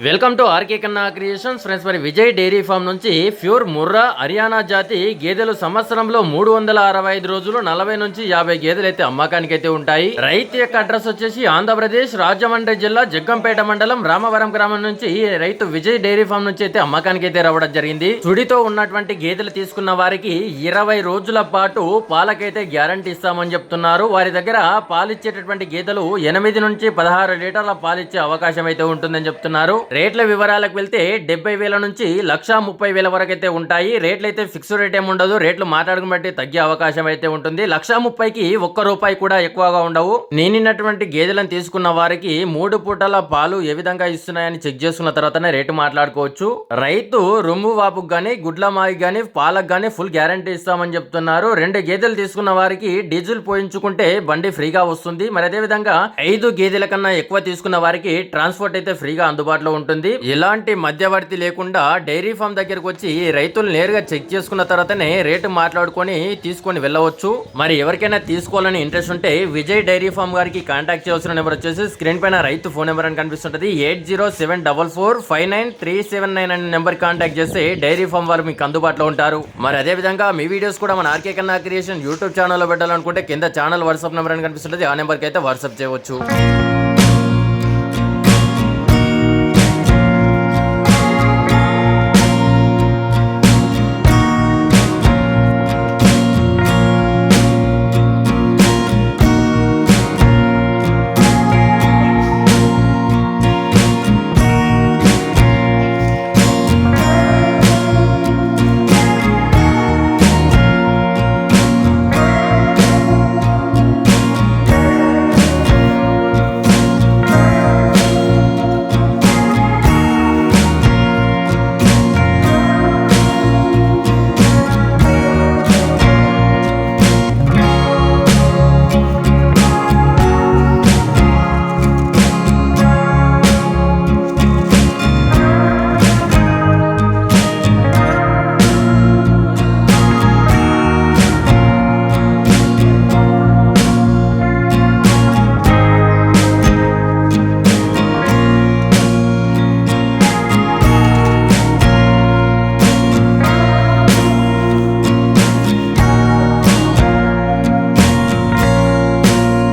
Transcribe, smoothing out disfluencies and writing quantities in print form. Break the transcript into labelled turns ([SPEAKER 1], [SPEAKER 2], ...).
[SPEAKER 1] Welcome to RK కన్నా creations friends. మరి Vijay dairy farm నుంచి ప్యూర్ ముర్రా హర్యానా జాతి గేదెలు సంవత్సరంలో 365 రోజులు 40 నుంచి 50 గేదెలు అయితే అమ్మకానికి అయితే ఉంటాయి. రైతు యొక్క అడ్రస్ వచ్చేసి ఆంధ్రప్రదేశ్ రాజమండ్రి జిల్లా జగ్గంపేట మండలం రామవరం గ్రామం నుంచి రైతు విజయ్ డైరీ ఫామ్ నుంచి అయితే అమ్మకానికి అయితే రావడం జరిగింది. సుడితో ఉన్నటువంటి గేదెలు తీసుకున్న వారికి 20 రోజుల పాటు పాలకైతే గ్యారంటీ ఇస్తామని చెప్తున్నారు. వారి దగ్గర పాలిచ్చేటటువంటి గేదెలు 8 నుంచి 16 లీటర్ల పాలిచ్చే అవకాశం అయితే ఉంటుందని చెప్తున్నారు. రేట్ల వివరాలకు వెళ్తే 70,000 నుంచి 1,30,000 వరకు అయితే ఉంటాయి. రేట్లు అయితే ఫిక్స్డ్ రేట్ ఏమి ఉండదు. రేట్లు మాట్లాడుకుని బట్టి తగ్గే అవకాశం అయితే ఉంటుంది. 1,30,000కి ₹1 కూడా ఎక్కువగా ఉండవు. నేనిన్నటువంటి గేదెలను తీసుకున్న వారికి 3 పూటల పాలు ఏ విధంగా ఇస్తున్నాయని చెక్ చేసుకున్న తర్వాతనే రేటు మాట్లాడుకోవచ్చు. రైతు రొమ్ము వాపుకు గానీ గుడ్ల మాగి గానీ పాలకు గానీ ఫుల్ గ్యారంటీ ఇస్తామని చెప్తున్నారు. 2 గేదెలు తీసుకున్న వారికి డీజిల్ పోయించుకుంటే బండి ఫ్రీగా వస్తుంది. మరి అదే విధంగా 5 గేదెల కన్నా ఎక్కువ తీసుకున్న వారికి ట్రాన్స్పోర్ట్ అయితే ఫ్రీగా అందుబాటులో ఉంటుంది. ఎలాంటి మధ్యవర్తి లేకుండా డైరీ ఫామ్ దగ్గరకు వచ్చి రైతులు నేరుగా చెక్ చేసుకున్న తర్వాతనే రేటు మాట్లాడుకొని తీసుకొని వెళ్ళవచ్చు. మరి ఎవరికైనా తీసుకోవాలని ఇంట్రెస్ట్ ఉంటే విజయ్ డైరీ ఫామ్ గారికి కాంటాక్ట్ చేయాల్సిన నెంబర్ వచ్చేసి స్క్రీన్ పైన రైతు ఫోన్ నెంబర్ అని కనిపిస్తుంటది. 8074459379 అనే నెంబర్ కాంటాక్ట్ చేస్తే డైరీ ఫామ్ వారు మీకు అందుబాటులో ఉంటారు. మరి అదే విధంగా మీ వీడియోస్ కూడా మన ఆర్కే కన్నా క్రియేషన్ యూట్యూబ్ ఛానల్లో పెట్టాలనుకుంటే కింద ఛానల్ వాట్సాప్ నెంబర్ అని కనిపిస్తుంటది. ఆ నెంబర్కి అయితే వాట్సాప్ చేయవచ్చు.